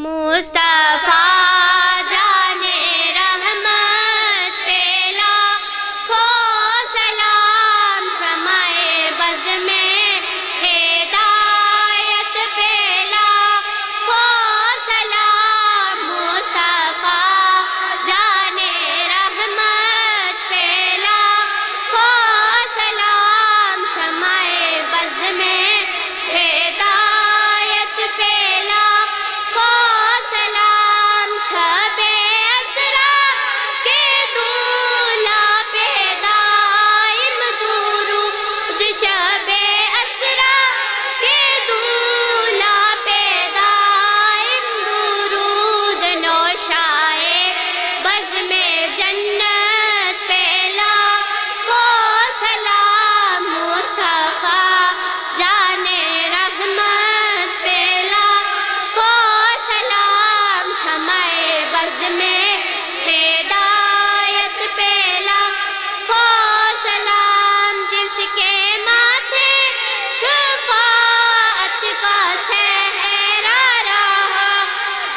مصطفیٰ جانے رحمت پہ لاکھوں سلام، شمع بز میں ہدایت پہ لاکھوں سلام، مصطفیٰ جانے رحمت پہ لاکھوں سلام، شمع بز میں ہدایت پہ سلام، شب اسرا کے دولہ پہ دائم درود، شب اسرا کے دولہ پہ دائم درود، نوشائے بز میں جنت پہ لاکھوں سلام، مصطفیٰ جانے رحمت پہ شمع بز میں ہدایت پہ لاکھوں سلام، جس کے ماتھے شفاعت کا سہرا رہا،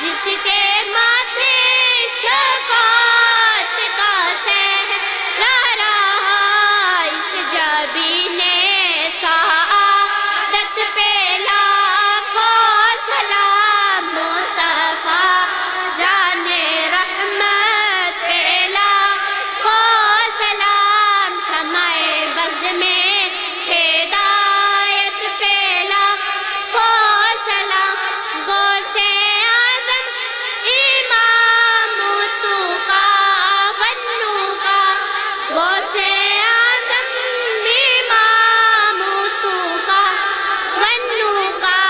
جس کے ماتھے شفاعت کا سہرا رہا، اس جبین سعادت پہ لاکھوں سلام، مصطفیٰ جانے رحمت پہ لاکھوں سلام، شمع بز میں ہدایت پہ لاکھوں سلام، غوث اعظم امام تو کا ونو کا، غوث اعظم امام تو کا ونو کا،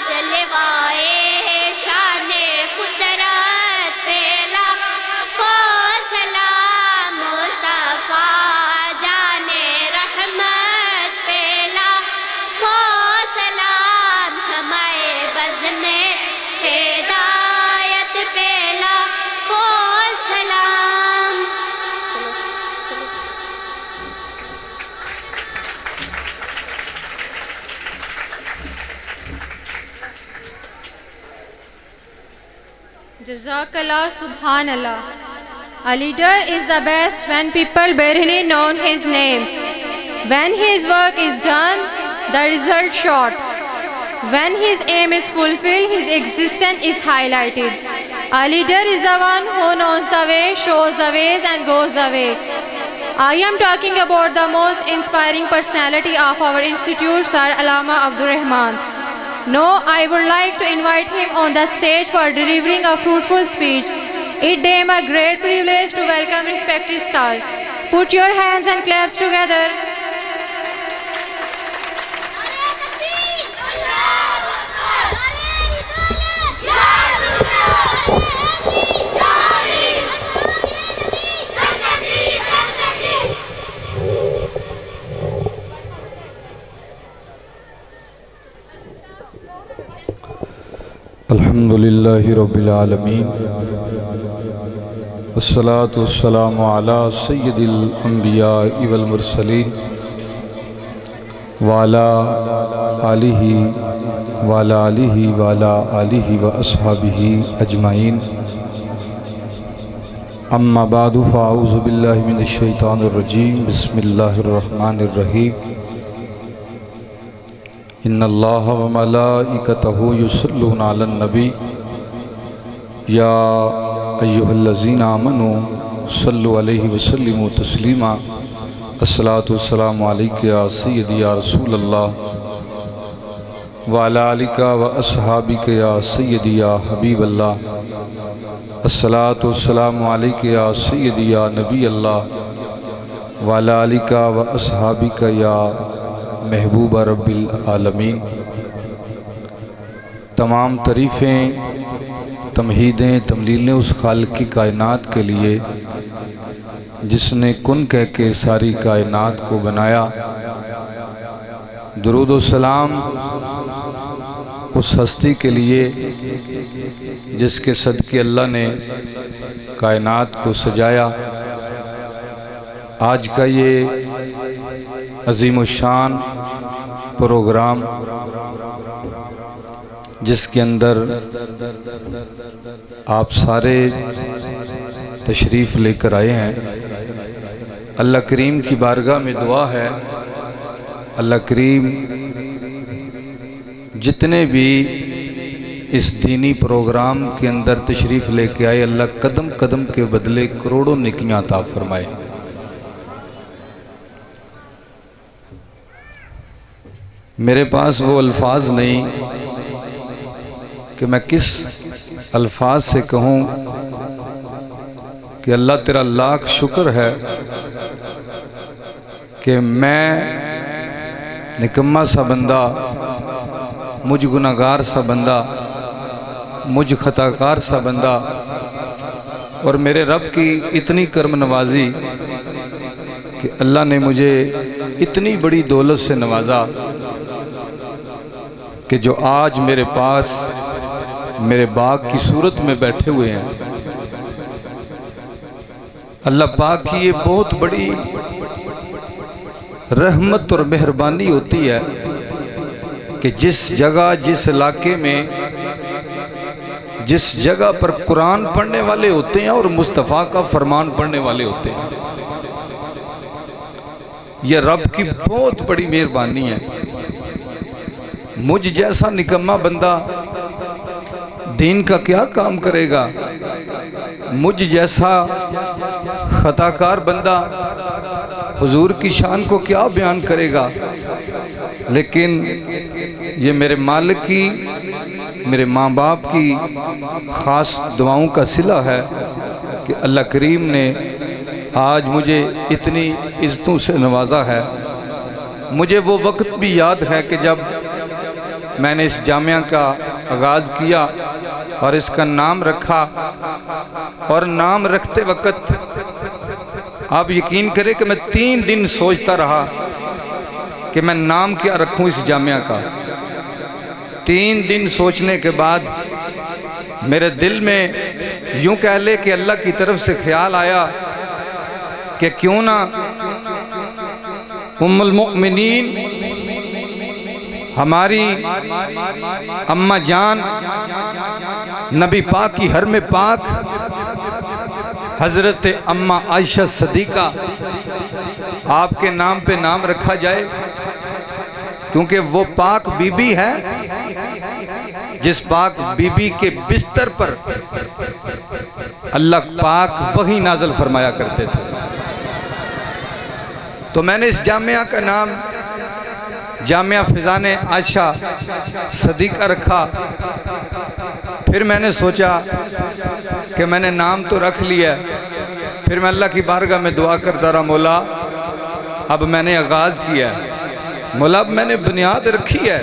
جلوائے شان قدرت پہ لاکھوں سلام، مصطفیٰ جانے رحمت پہ لاکھوں سلام، شمع بز میں ہدایت پہ لاکھوں سلام۔ Jazakallah, Subhanallah. A leader is the best when people barely know his name. When his work is done, the result short. When his aim is fulfilled, his existence is highlighted. A leader is the one who knows the way, shows the ways, and goes the way. I am talking about the most inspiring personality of our institute, Sir Allama Abdur Rahman. Now, I would like to invite him on the stage for delivering a fruitful speech. It deemed a great privilege to welcome respected staff. Put your hands and claps together. الحمدللہ رب العالمین، والصلاة والسلام علی سید الانبیاء والمرسلین، وعلی آلہ واصحابہ اجمعین، اما بعد فاعوذ باللہ من الشیطان الرجیم، بسم اللہ الرحمن الرحیم، ان اللہ و ملائکتہ یصلون علی النبی یا ایہا الذین آمنوا صلوا علیہ وسلموا تسلیما، الصلاۃ والسلام علیک یا سیدی یا رسول اللہ، وعلی آلک و اصحابک یا سیدی یا حبیب اللہ، الصلاۃ والسلام علیک یا سیدی یا نبی اللہ، وعلی آلک و اصحابک یا محبوب رب العالمین۔ تمام تعریفیں، تمہیدیں، تملیلیں اس خالق کی کائنات کے لیے جس نے کن کہہ کے ساری کائنات کو بنایا۔ درود و سلام اس ہستی کے لیے جس کے صدقے اللہ نے کائنات کو سجایا۔ آج کا یہ عظیم الشان پروگرام جس کے اندر آپ سارے تشریف لے کر آئے ہیں، اللہ کریم کی بارگاہ میں دعا ہے، اللہ کریم جتنے بھی اس دینی پروگرام کے اندر تشریف لے کے آئے، اللہ قدم قدم کے بدلے کروڑوں نیکیاں عطا فرمائے۔ میرے پاس وہ الفاظ نہیں کہ میں کس الفاظ سے کہوں کہ اللہ تیرا لاکھ شکر ہے کہ میں نکمہ سا بندہ، مجھ گناہگار سا بندہ، مجھ خطاکار سا بندہ، اور میرے رب کی اتنی کرم نوازی کہ اللہ نے مجھے اتنی بڑی دولت سے نوازا کہ جو آج میرے پاس میرے باغ کی صورت میں بیٹھے ہوئے ہیں۔ اللہ پاک کی یہ بہت بڑی رحمت اور مہربانی ہوتی ہے کہ جس جگہ، جس علاقے میں، جس جگہ پر قرآن پڑھنے والے ہوتے ہیں اور مصطفیٰ کا فرمان پڑھنے والے ہوتے ہیں، یہ رب کی بہت بڑی مہربانی ہے۔ مجھ جیسا نکمہ بندہ دین کا کیا کام کرے گا؟ مجھ جیسا خطاکار بندہ حضور کی شان کو کیا بیان کرے گا؟ لیکن یہ میرے مالک کی، میرے ماں باپ کی خاص دعاؤں کا صلہ ہے کہ اللہ کریم نے آج مجھے اتنی عزتوں سے نوازا ہے۔ مجھے وہ وقت بھی یاد ہے کہ جب میں نے اس جامعہ کا آغاز کیا اور اس کا نام رکھا، اور نام رکھتے وقت آپ یقین کریں کہ میں 3 دن سوچتا رہا کہ میں نام کیا رکھوں اس جامعہ کا۔ 3 دن سوچنے کے بعد میرے دل میں یوں کہہ لے کہ اللہ کی طرف سے خیال آیا کہ کیوں نہ ام المؤمنین ہماری اماں جان، نبی پاک کی حرم پاک حضرت اماں عائشہ صدیقہ، آپ کے نام پہ نام رکھا جائے، کیونکہ وہ پاک بی بی ہے جس پاک بی بی کے بستر پر اللہ پاک وحی نازل فرمایا کرتے تھے۔ تو میں نے اس جامعہ کا نام جامعہ فیضان عائشہ صدیقہ رکھا۔ پھر میں نے سوچا کہ میں نے نام تو رکھ لیا ہے، پھر میں اللہ کی بارگاہ میں دعا کرتا رہا، مولا اب میں نے آغاز کیا ہے، مولا اب میں نے بنیاد رکھی ہے،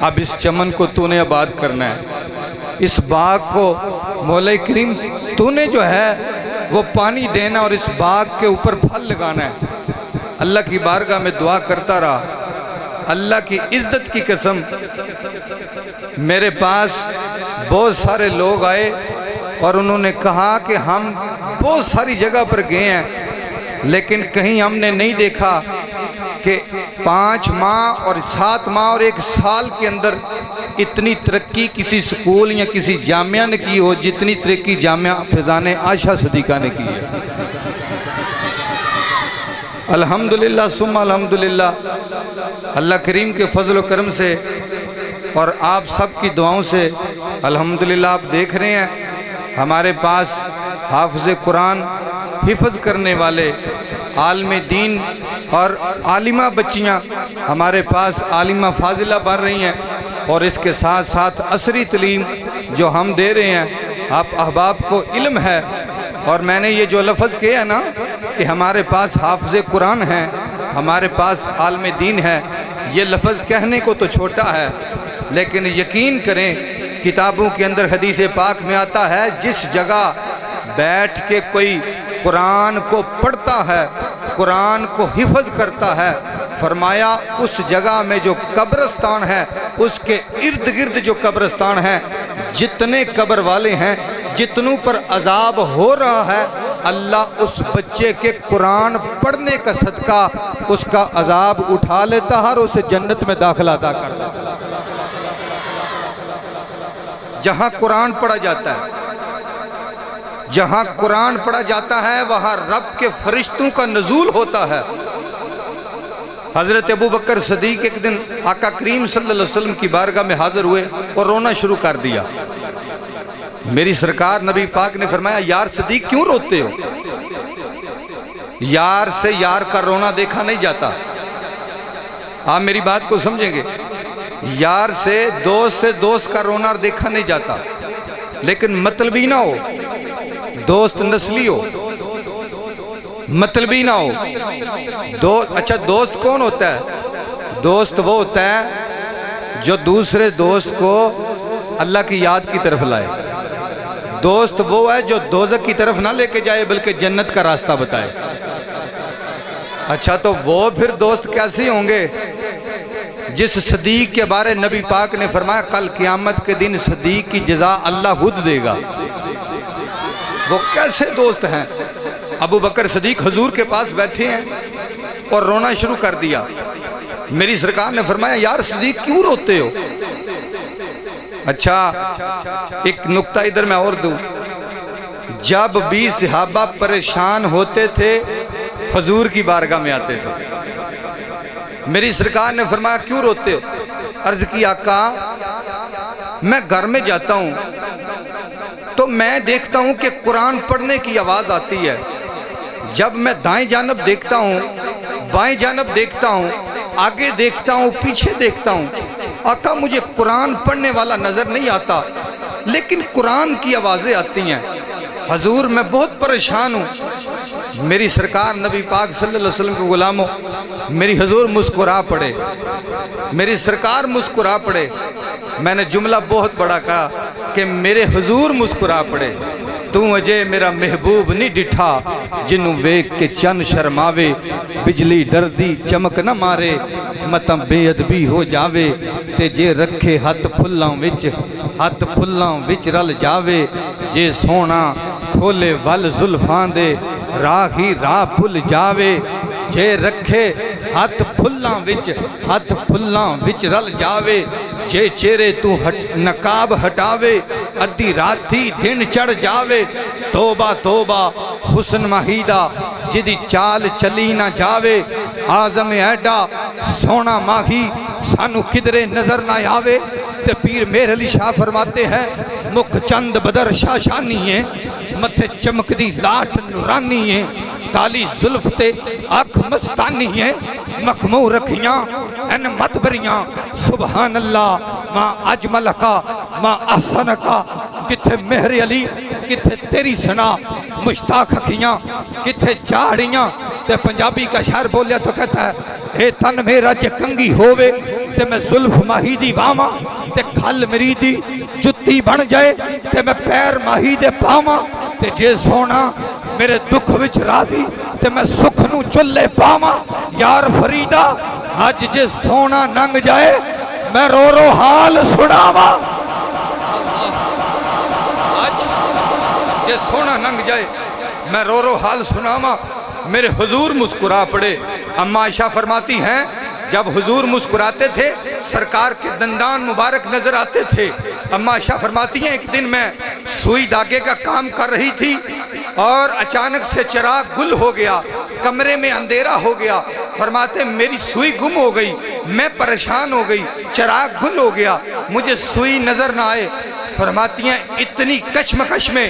اب اس چمن کو تو نے آباد کرنا ہے، اس باغ کو مولا کریم تو نے جو ہے وہ پانی دینا اور اس باغ کے اوپر پھل لگانا ہے۔ اللہ کی بارگاہ میں دعا کرتا رہا۔ اللہ کی عزت کی قسم، میرے پاس بہت سارے لوگ آئے اور انہوں نے کہا کہ ہم بہت ساری جگہ پر گئے ہیں، لیکن کہیں ہم نے نہیں دیکھا کہ 5 ماہ اور 7 ماہ اور 1 سال کے اندر اتنی ترقی کسی سکول یا کسی جامعہ نے کی ہو جتنی ترقی جامعہ فیضان عائشہ صدیقہ نے کی ہے۔ الحمدللہ ثم الحمدللہ، اللہ کریم کے فضل و کرم سے اور آپ سب کی دعاؤں سے الحمدللہ آپ دیکھ رہے ہیں ہمارے پاس حافظ قرآن، حفظ کرنے والے عالم دین اور عالمہ بچیاں ہمارے پاس عالمہ فاضلہ بن رہی ہیں، اور اس کے ساتھ ساتھ عصری تعلیم جو ہم دے رہے ہیں۔ آپ احباب کو علم ہے، اور میں نے یہ جو لفظ کیا ہے نا کہ ہمارے پاس حافظ قرآن ہیں، ہمارے پاس عالم دین ہے، یہ لفظ کہنے کو تو چھوٹا ہے، لیکن یقین کریں کتابوں کے اندر حدیث پاک میں آتا ہے جس جگہ بیٹھ کے کوئی قرآن کو پڑھتا ہے، قرآن کو حفظ کرتا ہے، فرمایا اس جگہ میں جو قبرستان ہے اس کے ارد گرد جو قبرستان ہے، جتنے قبر والے ہیں، جتنوں پر عذاب ہو رہا ہے، اللہ اس بچے کے قرآن پڑھنے کا صدقہ اس کا عذاب اٹھا لیتا ہے اور اسے جنت میں داخلہ عطا کرتا ہے۔ جہاں قرآن پڑھا جاتا ہے، جہاں قرآن پڑھا جاتا ہے وہاں رب کے فرشتوں کا نزول ہوتا ہے۔ حضرت ابو بکر صدیق ایک دن آقا کریم صلی اللہ علیہ وسلم کی بارگاہ میں حاضر ہوئے اور رونا شروع کر دیا۔ میری سرکار نبی پاک نے فرمایا یار صدیق کیوں روتے ہو؟ یار سے یار کا رونا دیکھا نہیں جاتا۔ آپ میری بات کو سمجھیں گے، یار سے دوست کا رونا دیکھا نہیں جاتا، لیکن مطلبی نہ ہو، دوست نسلی ہو، مطلبی نہ ہو۔ اچھا دوست کون ہوتا ہے؟ دوست وہ ہوتا ہے جو دوسرے دوست کو اللہ کی یاد کی طرف لائے۔ دوست وہ ہے جو دوزخ کی طرف نہ لے کے جائے بلکہ جنت کا راستہ بتائے۔ اچھا تو وہ پھر دوست کیسے ہوں گے؟ جس صدیق کے بارے نبی پاک نے فرمایا کل قیامت کے دن صدیق کی جزا اللہ خود دے گا، وہ کیسے دوست ہیں؟ ابو بکر صدیق حضور کے پاس بیٹھے ہیں اور رونا شروع کر دیا۔ میری سرکار نے فرمایا یار صدیق کیوں روتے ہو؟ اچھا ایک نکتہ ادھر میں اور دوں، جب بھی صحابہ پریشان ہوتے تھے حضور کی بارگاہ میں آتے تھے۔ میری سرکار نے فرمایا کیوں روتے ہو؟ عرض کی آقا میں گھر میں جاتا ہوں تو میں دیکھتا ہوں کہ قرآن پڑھنے کی آواز آتی ہے، جب میں دائیں جانب دیکھتا ہوں، بائیں جانب دیکھتا ہوں، آگے دیکھتا ہوں، پیچھے دیکھتا ہوں، آقا مجھے قرآن پڑھنے والا نظر نہیں آتا لیکن قرآن کی آوازیں آتی ہیں۔ حضور میں بہت پریشان ہوں۔ میری سرکار نبی پاک صلی اللہ علیہ وسلم کے غلاموں، میری حضور مسکرا پڑے، میری سرکار مسکرا پڑے۔ میں نے جملہ بہت بڑا کہا کہ میرے حضور مسکرا پڑے، تو اجے میرا محبوب نہیں ڈٹھا جنوں ویک کے چن شرماوے، بجلی ڈردی چمک نہ مارے متم بے ادبی ہو جاوے، تے جے رکھے ہاتھ پھلاں وچ رل جاوے، جے سونا کھولے ول زلفاں دے راہ ہی راہ بھل جاوے، جے رکھے ہاتھ پھلاں وچ رل جاوے، جے چہرے تو نقاب ہٹاوے ادھی راتی دن چڑھ جاوے، توبہ توبہ حسن مہیدہ جدی چال چلی نہ جاوے، آزم ایڈا سونا ماہی سانو کدرے نظر نہ آوے۔ تے پیر مہر علی شاہ فرماتے ہیں مکھ چند بدر شاشانی ہیں، متھے چمک دی لاٹ نورانی ہیں، کالی زلف تے آنکھ مستانی ہیں، مخمور رکھیاں این مدبریاں، سبحان اللہ ماں اجمل کا ماں احسن کا، کتھے مہر علی کتھے تیری سنا مشتاق کھیاں، کتھے چاڑیاں۔ تے پنجابی کا شعر بولیا تو کہتا ہے اے تن میرا جے کنگی ہووے تے میں زلف ماہی دی واواں، تے کھل میری دی جتی بن جائے تے میں پیر ماہی دے پاواں، تے جے سونا میرے دکھ وچ راضی تے میں سکھ نو چلے پاواں، یار فریدہ آج جے سونا ننگ جائے میں رو رو حال سناواں، آج جے سونا ننگ جائے میں رو رو حال سناواں۔ میرے حضور مسکرا پڑے۔ اما عائشہ فرماتی ہیں جب حضور مسکراتے تھے سرکار کے دندان مبارک نظر آتے تھے۔ اما عائشہ فرماتی ہیں ایک دن میں سوئی دھاگے کا کام کر رہی تھی اور اچانک سے چراغ گل ہو گیا، کمرے میں اندھیرا ہو گیا۔ فرماتے میری سوئی گم ہو گئی، میں پریشان ہو گئی، چراغ گل ہو گیا، مجھے سوئی نظر نہ آئے۔ فرماتی ہیں اتنی کشمکش میں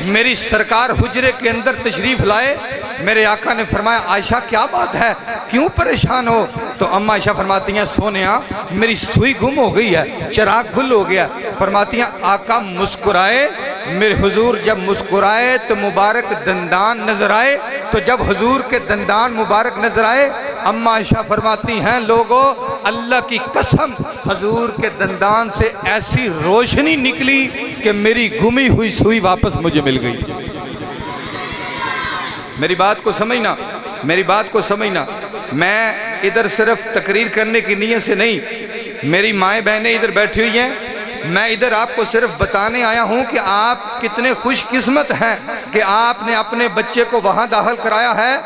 میری سرکار حجرے کے اندر تشریف لائے۔ میرے آقا نے فرمایا عائشہ کیا بات ہے، کیوں پریشان ہو؟ تو اما عائشہ فرماتی ہیں سونیا میری سوئی گم ہو گئی ہے، چراغ گل ہو گیا۔ فرماتی ہیں آقا مسکرائے، میرے حضور جب مسکرائے تو مبارک دندان نظر آئے، تو جب حضور کے دندان مبارک نظر آئے اما عائشہ فرماتی ہیں لوگو اللہ کی قسم حضور کے دندان سے ایسی روشنی نکلی کہ میری گمی ہوئی سوئی واپس مجھے مل گئی۔ میری بات کو سمجھنا، میری بات کو سمجھنا، میں ادھر صرف تقریر کرنے کی نیت سے نہیں، میری مائیں بہنیں ادھر بیٹھی ہوئی ہیں، میں ادھر آپ کو صرف بتانے آیا ہوں کہ آپ کتنے خوش قسمت ہیں کہ آپ نے اپنے بچے کو وہاں داخل کرایا ہے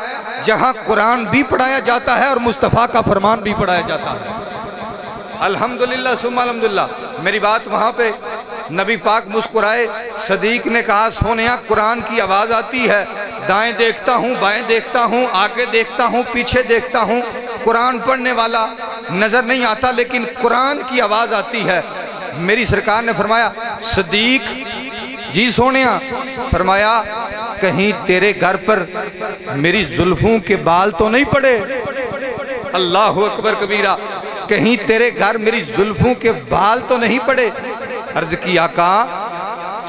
جہاں قرآن بھی پڑھایا جاتا ہے اور مصطفیٰ کا فرمان بھی پڑھایا جاتا ہے۔ الحمدللہ ثم الحمدللہ۔ میری بات وہاں پہ نبی پاک مسکرائے، صدیق نے کہا سونیا قرآن کی آواز آتی ہے، دائیں دیکھتا ہوں بائیں دیکھتا ہوں آگے دیکھتا ہوں پیچھے دیکھتا ہوں، قرآن پڑھنے والا نظر نہیں آتا لیکن قرآن کی آواز آتی ہے۔ میری سرکار نے فرمایا صدیق جی سونیا، فرمایا کہیں تیرے گھر پر میری زلفوں کے بال تو نہیں پڑے؟ اللہ اکبر کبیرہ، کہیں تیرے گھر میری زلفوں کے بال تو نہیں پڑے؟ عرض کی آقا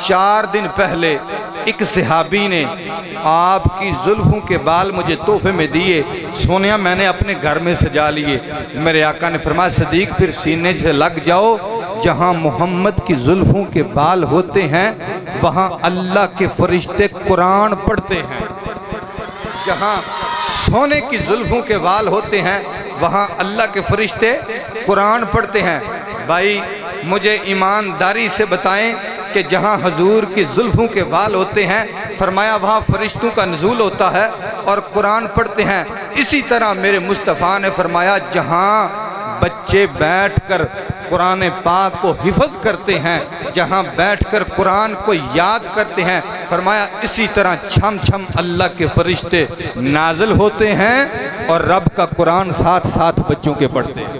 4 دن پہلے ایک صحابی نے آپ کی زلفوں کے بال مجھے تحفے میں دیے، سونیا میں نے اپنے گھر میں سجا لیے۔ میرے آقا نے فرمایا صدیق پھر سینے سے لگ جاؤ، جہاں محمد کی زلفوں کے بال ہوتے ہیں وہاں اللہ کے فرشتے قرآن پڑھتے ہیں، جہاں سونے کی زلفوں کے بال ہوتے ہیں وہاں اللہ کے فرشتے قرآن پڑھتے ہیں۔ بھائی مجھے ایمانداری سے بتائیں کہ جہاں حضور کی زلفوں کے بال ہوتے ہیں فرمایا وہاں فرشتوں کا نزول ہوتا ہے اور قرآن پڑھتے ہیں۔ اسی طرح میرے مصطفیٰ نے فرمایا جہاں بچے بیٹھ کر قرآن پاک کو حفظ کرتے ہیں، جہاں بیٹھ کر قرآن کو یاد کرتے ہیں، فرمایا اسی طرح چھم چھم اللہ کے فرشتے نازل ہوتے ہیں اور رب کا قرآن ساتھ ساتھ بچوں کے پڑھتے ہیں،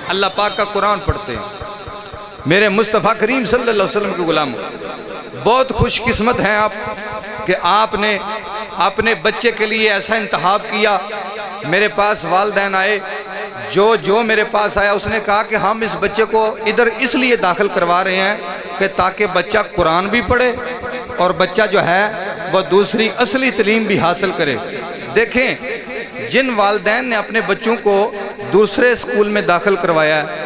اللہ پاک کا قرآن پڑھتے ہیں۔ میرے مصطفیٰ کریم صلی اللہ علیہ وسلم کے غلاموں، بہت خوش قسمت ہیں آپ کہ آپ نے اپنے بچے کے لیے ایسا انتخاب کیا۔ میرے پاس والدین آئے، جو میرے پاس آیا اس نے کہا کہ ہم اس بچے کو ادھر اس لیے داخل کروا رہے ہیں کہ تاکہ بچہ قرآن بھی پڑھے اور بچہ جو ہے وہ دوسری اصلی تعلیم بھی حاصل کرے۔ دیکھیں جن والدین نے اپنے بچوں کو دوسرے اسکول میں داخل کروایا ہے،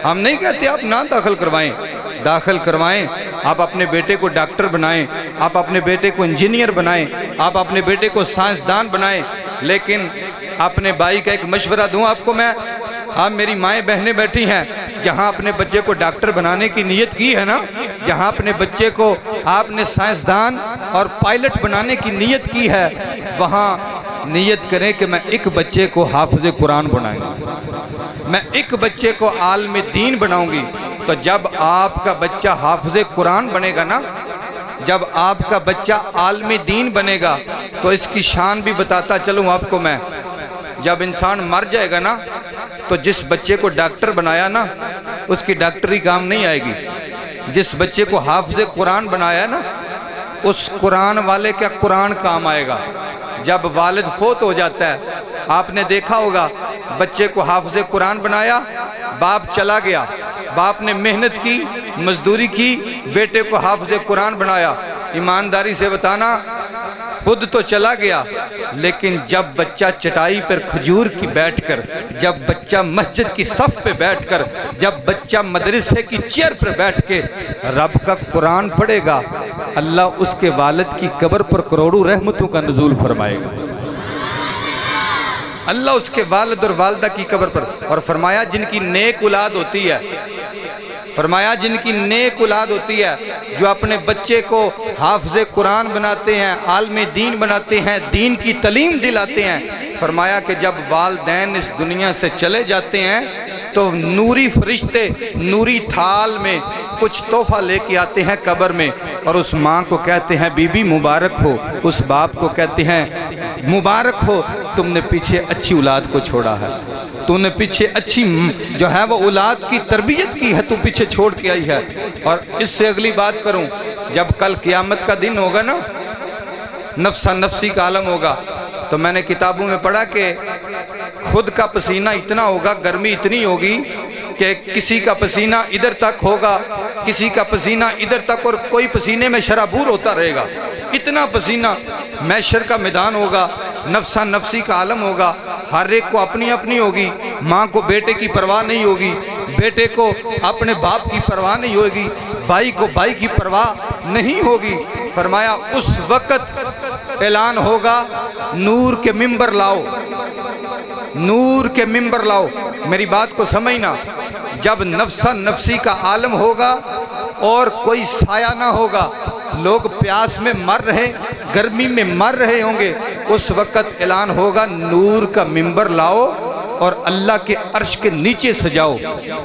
ہم نہیں کہتے آپ نہ داخل کروائیں، داخل کروائیں، آپ اپنے بیٹے کو ڈاکٹر بنائیں، آپ اپنے بیٹے کو انجینئر بنائیں، آپ اپنے بیٹے کو سائنسدان بنائیں، لیکن اپنے بھائی کا ایک مشورہ دوں آپ کو میں، آپ میری مائیں بہنیں بیٹھی ہیں، جہاں اپنے بچے کو ڈاکٹر بنانے کی نیت کی ہے نا، جہاں اپنے بچے کو آپ نے سائنسدان اور پائلٹ بنانے کی نیت کی ہے، وہاں نیت کریں کہ میں ایک بچے کو حافظ قرآن بنائیں گا، میں ایک بچے کو عالم دین بناؤں گی۔ تو جب آپ کا بچہ حافظ قرآن بنے گا نا، جب آپ کا بچہ عالم دین بنے گا تو اس کی شان بھی بتاتا چلوں آپ کو میں، جب انسان مر جائے گا نا تو جس بچے کو ڈاکٹر بنایا نا اس کی ڈاکٹری کام نہیں آئے گی، جس بچے کو حافظ قرآن بنایا نا اس قرآن والے کا قرآن کام آئے گا۔ جب والد فوت ہو جاتا ہے، آپ نے دیکھا ہوگا بچے کو حافظ قرآن بنایا، باپ چلا گیا، باپ نے محنت کی مزدوری کی، بیٹے کو حافظ قرآن بنایا، ایمانداری سے بتانا خود تو چلا گیا لیکن جب بچہ چٹائی پر کھجور کی بیٹھ کر، جب بچہ مسجد کی صف پہ بیٹھ کر، جب بچہ مدرسے کی چیئر پر بیٹھ کے رب کا قرآن پڑھے گا، اللہ اس کے والد کی قبر پر کروڑوں رحمتوں کا نزول فرمائے گا، اللہ اس کے والد اور والدہ کی قبر پر۔ اور فرمایا جن کی نیک اولاد ہوتی ہے، فرمایا جن کی نیک اولاد ہوتی ہے جو اپنے بچے کو حافظ قرآن بناتے ہیں، عالم دین بناتے ہیں، دین کی تعلیم دلاتے ہیں، فرمایا کہ جب والدین اس دنیا سے چلے جاتے ہیں تو نوری فرشتے نوری تھال میں کچھ تحفہ لے کے آتے ہیں قبر میں، اور اس ماں کو کہتے ہیں بی بی مبارک ہو، اس باپ کو کہتے ہیں مبارک ہو، تم نے پیچھے اچھی اولاد کو چھوڑا ہے، تو نے پیچھے اچھی جو ہے وہ اولاد کی تربیت کی ہے، تو پیچھے چھوڑ کے آئی ہے۔ اور اس سے اگلی بات کروں، جب کل قیامت کا دن ہوگا نا، نفسا نفسی کا عالم ہوگا، تو میں نے کتابوں میں پڑھا کہ خود کا پسینہ اتنا ہوگا، گرمی اتنی ہوگی کہ کسی کا پسینہ ادھر تک ہوگا، کسی کا پسینہ ادھر تک، اور کوئی پسینے میں شرابور ہوتا رہے گا، اتنا پسینہ۔ محشر کا میدان ہوگا، نفسا نفسی کا عالم ہوگا، ہر ایک کو اپنی اپنی ہوگی، ماں کو بیٹے کی پرواہ نہیں ہوگی، بیٹے کو اپنے باپ کی پرواہ نہیں ہوگی، بھائی کو بھائی کی پرواہ نہیں ہوگی۔ فرمایا اس وقت اعلان ہوگا نور کے ممبر لاؤ، نور کے ممبر لاؤ۔ میری بات کو سمجھنا، جب نفسا نفسی کا عالم ہوگا اور کوئی سایہ نہ ہوگا، لوگ پیاس میں مر رہے، گرمی میں مر رہے ہوں گے، اس وقت اعلان ہوگا نور کا ممبر لاؤ اور اللہ کے عرش کے نیچے سجاؤ۔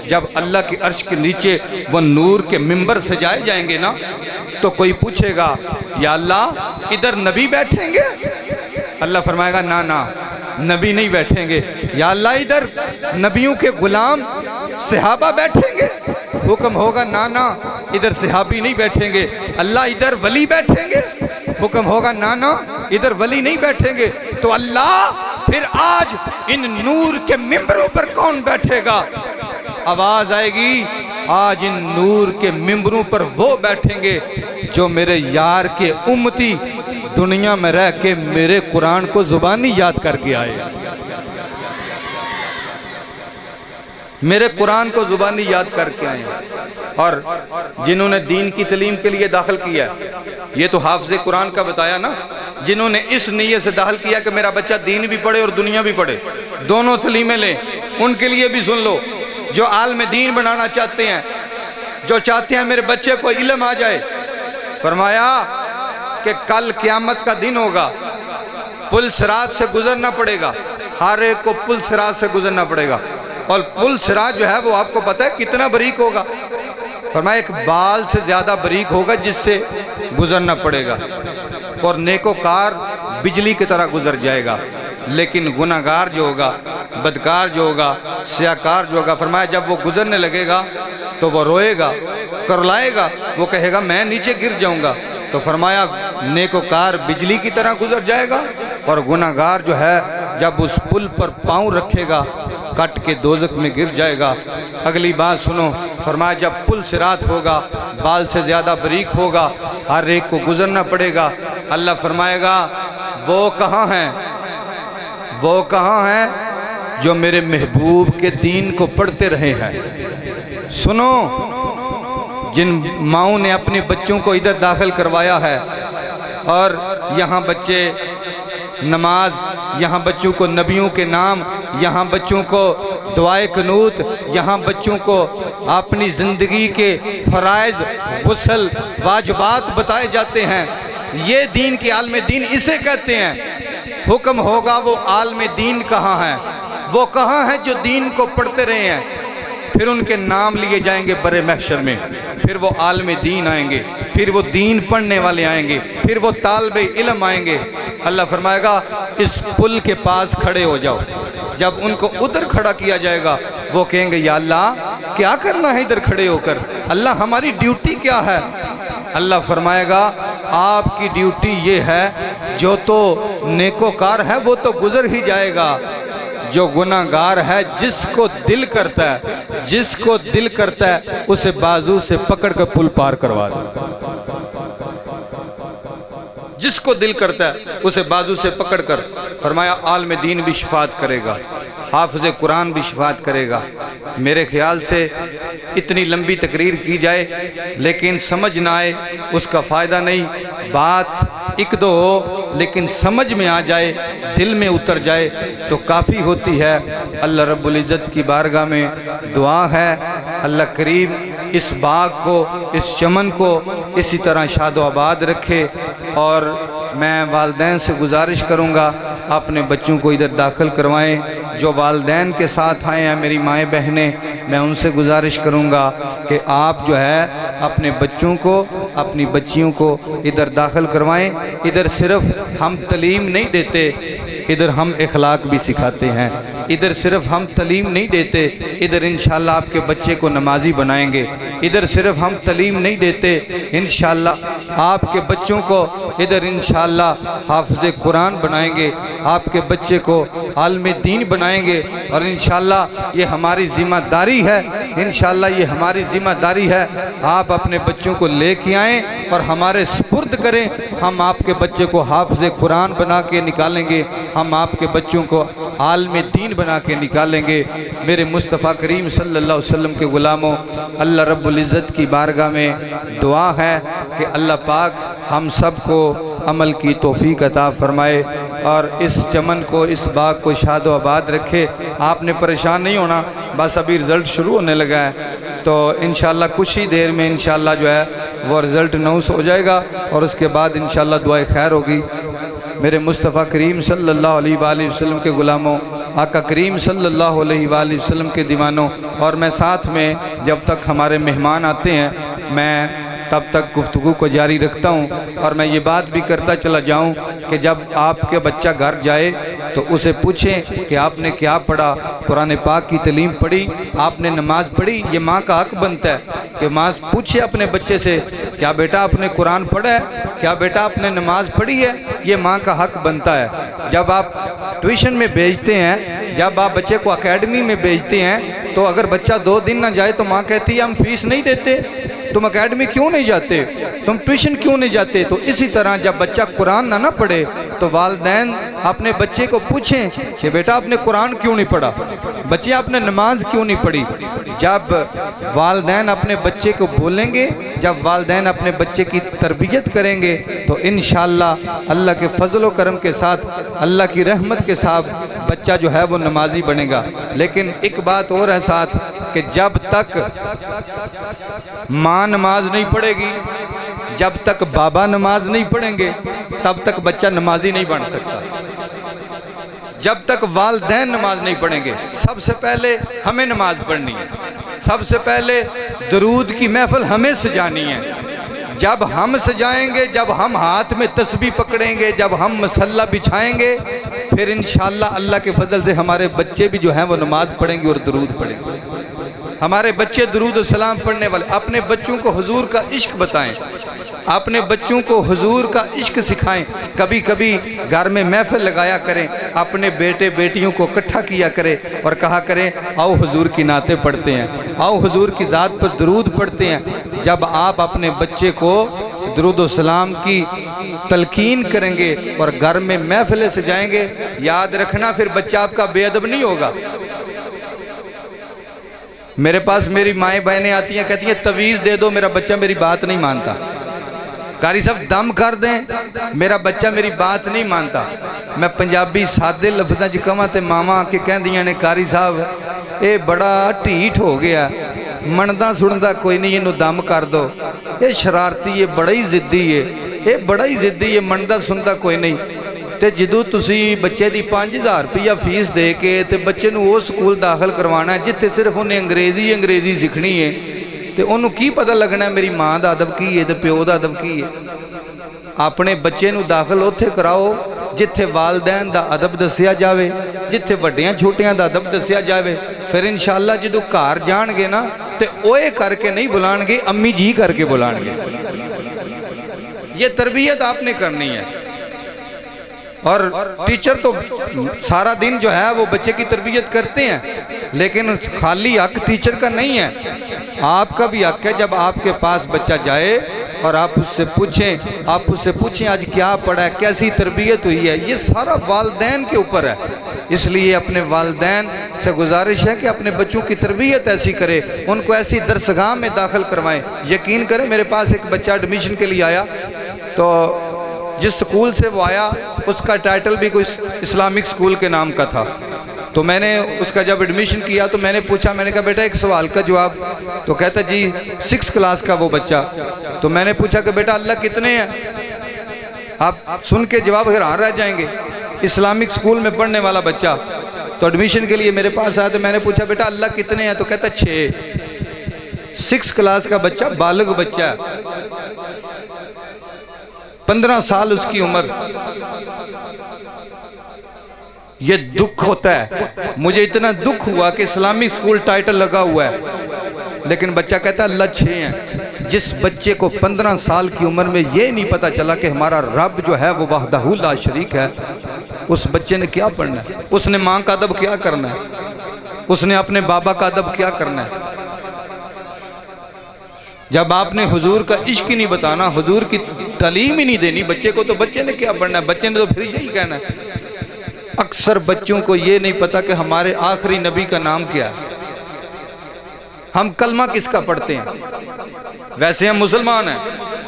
جب اللہ کے عرش کے نیچے وہ نور کے ممبر سجائے جائیں گے نا تو کوئی پوچھے گا یا اللہ ادھر نبی بیٹھیں گے؟ اللہ فرمائے گا نا نا نبی نہیں بیٹھیں گے۔ یا اللہ ادھر نبیوں کے غلام صحابہ بیٹھیں گے؟ حکم ہوگا نا نا ادھر صحابی نہیں بیٹھیں گے۔ اللہ ادھر ولی بیٹھیں گے؟ حکم ہوگا نا نا ادھر ولی نہیں بیٹھیں گے۔ تو اللہ پھر آج ان نور کے ممبروں پر کون بیٹھے گا؟ آواز آئے گی آج ان نور کے ممبروں پر وہ بیٹھیں گے جو میرے یار کے امتی دنیا میں رہ کے میرے قرآن کو زبانی یاد کر کے آئے، میرے قرآن کو زبانی یاد کر کے آئے۔ اور جنہوں نے دین کی تعلیم کے لیے داخل کیا، یہ تو حافظ قرآن کا بتایا نا، جنہوں نے اس نیت سے داخل کیا کہ میرا بچہ دین بھی پڑھے اور دنیا بھی پڑھے، دونوں تعلیمیں لیں، ان کے لیے بھی سن لو۔ جو عالم دین بنانا چاہتے ہیں، جو چاہتے ہیں میرے بچے کو علم آ جائے، فرمایا کہ کل قیامت کا دن ہوگا، پل صراط سے گزرنا پڑے گا، ہر ایک کو پل صراط سے گزرنا پڑے گا۔ اور پل صراط جو ہے وہ آپ کو پتہ ہے کتنا باریک ہوگا؟ فرمایا ایک بال سے زیادہ باریک ہوگا جس سے گزرنا پڑے گا، اور نیکوکار بجلی کی طرح گزر جائے گا، لیکن گناہگار جو ہوگا، بدکار جو ہوگا، سیاکار جو ہوگا، فرمایا جب وہ گزرنے لگے گا تو وہ روئے گا، کرلائے گا، وہ کہے گا میں نیچے گر جاؤں گا۔ تو فرمایا نیکوکار بجلی کی طرح گزر جائے گا، اور گناہگار جو ہے جب اس پل پر پاؤں رکھے گا کٹ کے دوزخ میں گر جائے گا۔ اگلی بات سنو، فرمایا جب پل صراط ہوگا، بال سے زیادہ باریک ہوگا، ہر ایک کو گزرنا پڑے گا۔ اللہ فرمائے گا وہ کہاں ہیں، وہ کہاں ہیں جو میرے محبوب کے دین کو پڑھتے رہے ہیں؟ سنو، جن ماؤں نے اپنے بچوں کو ادھر داخل کروایا ہے، اور یہاں بچے نماز، یہاں بچوں کو نبیوں کے نام، یہاں بچوں کو دعائے قنوت، یہاں بچوں کو اپنی زندگی کے فرائض، غسل، واجبات بتائے جاتے ہیں۔ یہ دین کے عالم دین اسے کہتے ہیں۔ حکم ہوگا وہ عالم دین کہاں ہیں، وہ کہاں ہیں جو دین کو پڑھتے رہے ہیں؟ پھر ان کے نام لیے جائیں گے برے محشر میں، پھر وہ عالم دین آئیں گے، پھر وہ دین پڑھنے والے آئیں گے، پھر وہ طالب علم آئیں گے۔ اللہ فرمائے گا اس پل کے پاس کھڑے ہو جاؤ۔ جب ان کو ادھر کھڑا کیا جائے گا وہ کہیں گے یا اللہ کیا کرنا ہے ادھر کھڑے ہو کر؟ اللہ ہماری ڈیوٹی کیا ہے؟ اللہ فرمائے گا آپ کی ڈیوٹی یہ ہے جو تو نیکوکار ہے وہ تو گزر ہی جائے گا، جو گناہگار ہے جس کو دل کرتا ہے، جس کو دل کرتا ہے اسے بازو سے پکڑ کر پل پار کروا دے، جس کو دل کرتا ہے اسے بازو سے پکڑ کر۔ فرمایا عالم دین بھی شفاعت کرے گا، حافظ قرآن بھی شفاعت کرے گا۔ میرے خیال سے اتنی لمبی تقریر کی جائے لیکن سمجھ نہ آئے اس کا فائدہ نہیں۔ بات ایک دو ہو لیکن سمجھ میں آ جائے، دل میں اتر جائے تو کافی ہوتی ہے۔ اللہ رب العزت کی بارگاہ میں دعا ہے اللہ کریم اس باغ کو، اس چمن کو اسی طرح شاد و آباد رکھے۔ اور میں والدین سے گزارش کروں گا اپنے بچوں کو ادھر داخل کروائیں۔ جو والدین کے ساتھ آئے ہیں میری مائیں بہنیں، میں ان سے گزارش کروں گا کہ آپ جو ہے اپنے بچوں کو، اپنی بچیوں کو ادھر داخل کروائیں۔ ادھر صرف ہم تعلیم نہیں دیتے، ادھر ہم اخلاق بھی سکھاتے ہیں۔ ادھر صرف ہم تعلیم نہیں دیتے، ادھر انشاءاللہ آپ کے بچے کو نمازی بنائیں گے۔ ادھر صرف ہم تعلیم نہیں دیتے، انشاءاللہ آپ کے بچوں کو ادھر انشاءاللہ حافظ قرآن بنائیں گے، آپ کے بچے کو عالم دین بنائیں گے۔ اور انشاءاللہ یہ ہماری ذمہ داری ہے، انشاءاللہ یہ ہماری ذمہ داری ہے۔ آپ اپنے بچوں کو لے کے آئیں اور ہمارے سپرد کریں، ہم آپ کے بچے کو حافظ قرآن بنا کے نکالیں گے، ہم آپ کے بچوں کو عالم دین بنا کے نکالیں گے۔ میرے مصطفیٰ کریم صلی اللہ علیہ وسلم کے غلاموں، اللہ رب العزت کی بارگاہ میں دعا ہے کہ اللہ پاک ہم سب کو عمل کی توفیق عطا فرمائے اور اس چمن کو، اس باغ کو شاد و آباد رکھے۔ آپ نے پریشان نہیں ہونا، بس ابھی رزلٹ شروع ہونے لگا ہے تو انشاءاللہ کچھ ہی دیر میں انشاءاللہ جو ہے وہ رزلٹ اناؤنس ہو جائے گا اور اس کے بعد انشاءاللہ دعائے خیر ہوگی۔ میرے مصطفیٰ کریم صلی اللہ علیہ وآلہ وسلم کے غلاموں، آقا کریم صلی اللہ علیہ وآلہ وسلم کے دیوانوں، اور میں ساتھ میں جب تک ہمارے مہمان آتے ہیں میں تب تک گفتگو کو جاری رکھتا ہوں، اور میں یہ بات بھی کرتا چلا جاؤں کہ جب آپ کے بچہ گھر جائے تو اسے پوچھیں کہ آپ نے کیا پڑھا، قرآن پاک کی تعلیم پڑھی، آپ نے نماز پڑھی۔ یہ ماں کا حق بنتا ہے کہ ماں پوچھے اپنے بچے سے کیا بیٹا آپ نے قرآن پڑھا ہے، کیا بیٹا آپ نے نماز پڑھی ہے، یہ ماں کا حق بنتا ہے۔ جب آپ ٹیوشن میں بھیجتے ہیں، جب آپ بچے کو اکیڈمی میں بھیجتے ہیں تو اگر بچہ 2 دن نہ جائے تو ماں کہتی ہے ہم فیس نہیں دیتے، تم اکیڈمی کیوں نہیں جاتے، تم ٹیوشن کیوں نہیں جاتے۔ تو اسی طرح جب بچہ قرآن نہ پڑھے تو والدین اپنے بچے کو پوچھیں کہ بیٹا آپ نے قرآن کیوں نہیں پڑھا، بچے آپ نے نماز کیوں نہیں پڑھی۔ جب والدین اپنے بچے کو بولیں گے، جب والدین اپنے بچے کی تربیت کریں گے تو انشاءاللہ اللہ کے فضل و کرم کے ساتھ، اللہ کی رحمت کے ساتھ بچہ جو ہے وہ نمازی بنے گا۔ لیکن ایک بات اور ہے ساتھ کہ جب تک ماں نماز نہیں پڑھے گی، جب تک بابا نماز نہیں پڑھیں گے تب تک بچہ نمازی نہیں بن سکتا۔ جب تک والدین نماز نہیں پڑھیں گے، سب سے پہلے ہمیں نماز پڑھنی ہے، سب سے پہلے درود کی محفل ہمیں سجانی ہے۔ جب ہم سجائیں گے، جب ہم ہاتھ میں تسبیح پکڑیں گے، جب ہم مصلی بچھائیں گے، پھر انشاءاللہ اللہ کے فضل سے ہمارے بچے بھی جو ہیں وہ نماز پڑھیں گے اور درود پڑھیں گے۔ ہمارے بچے درود و سلام پڑھنے والے، اپنے بچوں کو حضور کا عشق بتائیں، اپنے بچوں کو حضور کا عشق سکھائیں۔ کبھی کبھی گھر میں محفل لگایا کریں، اپنے بیٹے بیٹیوں کو اکٹھا کیا کریں اور کہا کریں آؤ حضور کی نعتیں پڑھتے ہیں، آؤ حضور کی ذات پر درود پڑھتے ہیں۔ جب آپ اپنے بچے کو درود و سلام کی تلقین کریں گے اور گھر میں محفلیں سجائیں گے، یاد رکھنا پھر بچہ آپ کا بے ادب نہیں ہوگا۔ میرے پاس میری مائیں بہنیں آتی ہیں، کہتی ہیں تویز دے دو، میرا بچہ میری بات نہیں مانتا۔ قاری صاحب دم کر دیں، میرا بچہ میری بات نہیں مانتا۔ میں پنجابی سادے لفظاں چ کہاں تے ماما کے کہندیاں نے قاری صاحب اے بڑا ٹھیٹ ہو گیا، مندا سندا کوئی نہیں، اینو دم کر دو، اے شرارتی، یہ بڑا ہی ضدی ہے، اے بڑا ہی ضدی ہے، مندا سندا کوئی نہیں۔ تے جدو تسی بچے دی 5000 روپیہ فیس دے کے تے بچے نو وہ سکول داخل کروانا ہے جتھے صرف انہیں انگریزی سکھنی ہے، تے انہوں کی پتہ لگنا ہے میری ماں دا ادب کی ہے تے پیو دا ادب کی ہے۔ اپنے بچے نو داخل اوتھے کراؤ جتھے والدین دا ادب دسیا جاوے، جتھے وڈیاں چھوٹیاں دا ادب دسیا جاوے۔ پھر انشاءاللہ جدو گھر جان گے نا تے اوئے کر کے نہیں بلان گے، امی جی کر کے بلان گے۔ یہ تربیت آپ نے کرنی ہے۔ اور ٹیچر تو سارا دن جو ہے وہ بچے کی تربیت کرتے ہیں، لیکن خالی حق ٹیچر کا نہیں ہے، آپ کا بھی حق ہے۔ جب آپ کے پاس بچہ جائے اور آپ اس سے پوچھیں آج کیا پڑھا ہے، کیسی تربیت ہوئی ہے، یہ سارا والدین کے اوپر ہے۔ اس لیے اپنے والدین سے گزارش ہے کہ اپنے بچوں کی تربیت ایسی کرے، ان کو ایسی درسگاہ میں داخل کروائیں۔ یقین کریں میرے پاس ایک بچہ ایڈمیشن کے لیے آیا، تو جس سکول سے وہ آیا اس کا ٹائٹل بھی کوئی اسلامک سکول کے نام کا تھا۔ تو میں نے اس کا جب ایڈمیشن کیا تو میں نے پوچھا، میں نے کہا بیٹا ایک سوال کا جواب، تو کہتا جی 6 کلاس کا وہ بچہ۔ تو میں نے پوچھا کہ بیٹا اللہ کتنے ہیں؟ آپ سن کے جواب حیران رہ جائیں گے، اسلامک سکول میں پڑھنے والا بچہ تو ایڈمیشن کے لیے میرے پاس آیا، تو میں نے پوچھا بیٹا اللہ کتنے ہیں؟ تو کہتا 6۔ 6 کلاس کا بچہ، بالغ بچہ ہے، 15 سال اس کی عمر۔ یہ دکھ ہوتا ہے، مجھے اتنا دکھ ہوا کہ اسلامی سکول ٹائٹل لگا ہوا ہے، لیکن بچہ کہتا ہے اللہ 6 ہیں۔ جس بچے کو 15 سال کی عمر میں یہ نہیں پتا چلا کہ ہمارا رب جو ہے وہ وحدہ لا شریک ہے، اس بچے نے کیا پڑھنا ہے؟ اس نے ماں کا ادب کیا کرنا ہے؟ اس نے اپنے بابا کا ادب کیا کرنا ہے؟ جب آپ نے حضور کا عشق ہی نہیں بتانا، حضور کی تعلیم ہی نہیں دینی بچے کو، تو بچے نے کیا پڑھنا ہے؟ بچے نے تو پھر یہی کہنا ہے۔ اکثر بچوں کو یہ نہیں پتا کہ ہمارے آخری نبی کا نام کیا ہے، ہم کلمہ کس کا پڑھتے ہیں۔ ویسے ہم مسلمان ہیں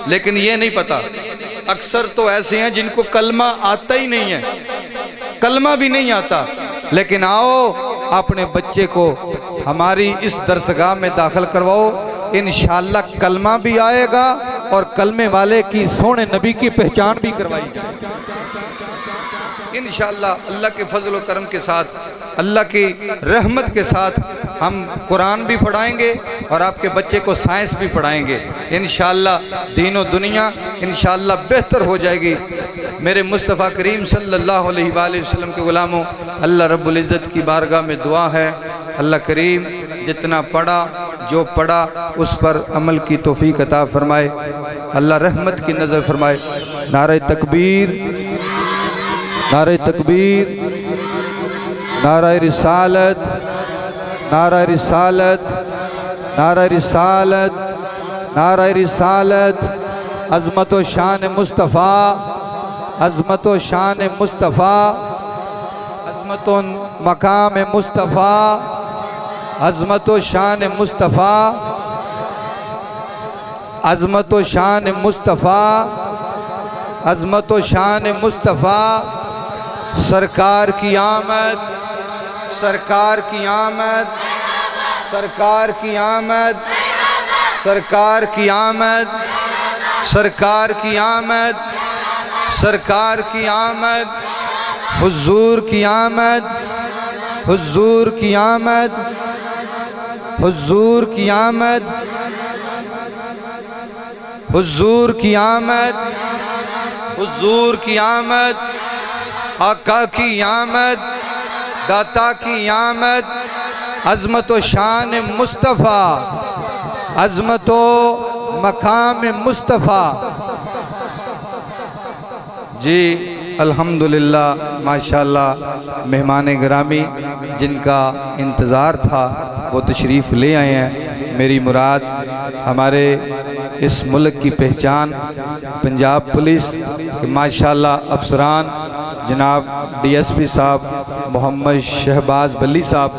لیکن یہ نہیں پتا۔ اکثر تو ایسے ہیں جن کو کلمہ آتا ہی نہیں ہے، کلمہ بھی نہیں آتا، لیکن آؤ اپنے بچے کو ہماری اس درسگاہ میں داخل کرواؤ، انشاءاللہ کلمہ بھی آئے گا اور کلمے والے کی سونے نبی کی پہچان بھی کروائی جائے انشاءاللہ اللہ کے فضل و کرم کے ساتھ۔ اللہ کی رحمت کے ساتھ ہم قرآن بھی پڑھائیں گے اور آپ کے بچے کو سائنس بھی پڑھائیں گے انشاءاللہ۔ دین و دنیا انشاءاللہ بہتر ہو جائے گی۔ میرے مصطفیٰ کریم صلی اللہ علیہ وآلہ وسلم کے غلاموں، اللہ رب العزت کی بارگاہ میں دعا ہے، اللہ کریم جتنا پڑھا جو پڑھا اس پر عمل کی توفیق عطا فرمائے، اللہ رحمت کی نظر فرمائے۔ نعرہ تکبیر، نعرہ تکبیر، نعرہ رسالت، نعرہ رسالت، نعرہ رسالت، نعرہ رسالت۔ عظمت و شان مصطفیٰ، عظمت و شان مصطفیٰ، عظمت و مقام مصطفیٰ، عظمت و شان مصطفیٰ، عظمت و شان مصطفیٰ، عظمت و شان مصطفیٰ۔ سرکار کی آمد، سرکار کی آمد، سرکار کی آمد، سرکار کی آمد، سرکار کی آمد، سرکار کی آمد، حضور کی آمد، حضور کی آمد، حضور کی آمد، حضور کی آمد، حضور کی آمد، آقا کی آمد، داتا کی آمد۔ عظمت و شان مصطفیٰ، عظمت و مقام مصطفیٰ۔ جی الحمدللہ، ماشاءاللہ مہمان گرامی جن کا انتظار تھا وہ تشریف لے آئے ہیں۔ میری مراد ہمارے اس ملک کی پہچان پنجاب پولیس کے ماشاءاللہ افسران جناب ڈی ایس پی صاحب محمد شہباز بلی صاحب،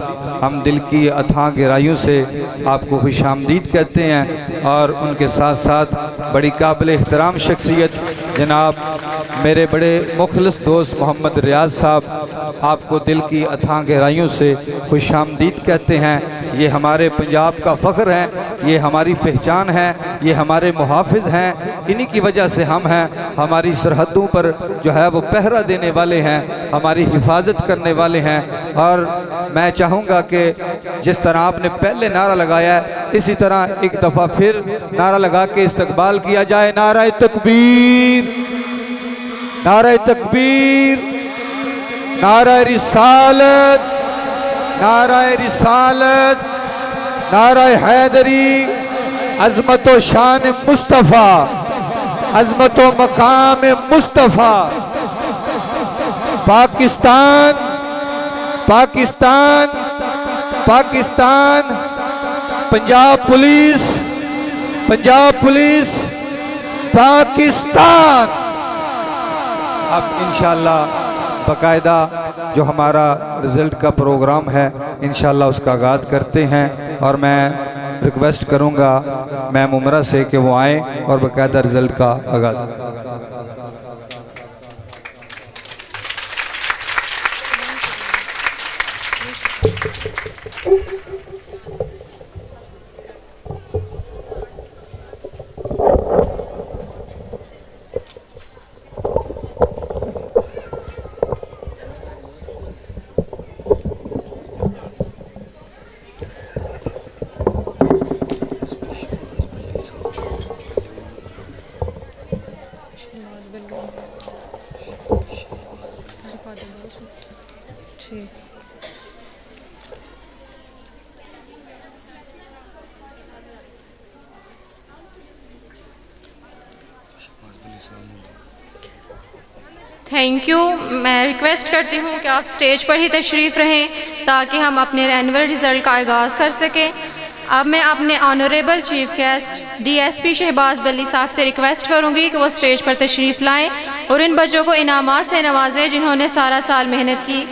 ہم دل کی اتھاں گہرائیوں سے آپ کو خوش آمدید کہتے ہیں، اور ان کے ساتھ ساتھ بڑی قابل احترام شخصیت جناب میرے بڑے مخلص دوست محمد ریاض صاحب، آپ کو دل کی اتھاں گہرائیوں سے خوش آمدید کہتے ہیں۔ یہ ہمارے پنجاب کا فخر ہے، یہ ہماری پہچان ہے، یہ ہمارے محافظ ہیں، انہی کی وجہ سے ہم ہیں۔ ہماری سرحدوں پر جو ہے وہ پہرہ دینے والے ہیں، ہماری حفاظت کرنے والے ہیں۔ اور میں چاہوں گا کہ جس طرح آپ نے پہلے نعرہ لگایا ہے اسی طرح ایک دفعہ پھر نعرہ لگا کے استقبال کیا جائے۔ نعرہ تکبیر، نعرہ تکبیر، نعرہ رسالت، نعرہ رسالت، نعرہ حیدری۔ عظمت و شان مصطفیٰ، عظمت و مقام مصطفیٰ۔ Pakistan, Pakistan, Pakistan, Punjab police, Punjab police, Pakistan. اب انشاءاللہ باقاعدہ جو ہمارا رزلٹ کا پروگرام ہے انشاءاللہ اس کا آغاز کرتے ہیں، اور میں ریکویسٹ کروں گا میم عمرہ سے کہ وہ آئیں اور باقاعدہ رزلٹ کا آغاز کریں۔ Thank you. میں ریکویسٹ کرتی ہوں کہ آپ سٹیج پر ہی تشریف رہیں تاکہ ہم اپنے اینول رزلٹ کا آغاز کر سکیں۔ اب میں اپنے honourable chief guest D S P Shahbaz بلی صاحب سے ریکویسٹ کروں گی کہ وہ سٹیج پر تشریف لائیں اور ان بچوں کو انعامات سے نوازیں جنہوں نے سارا سال محنت کی۔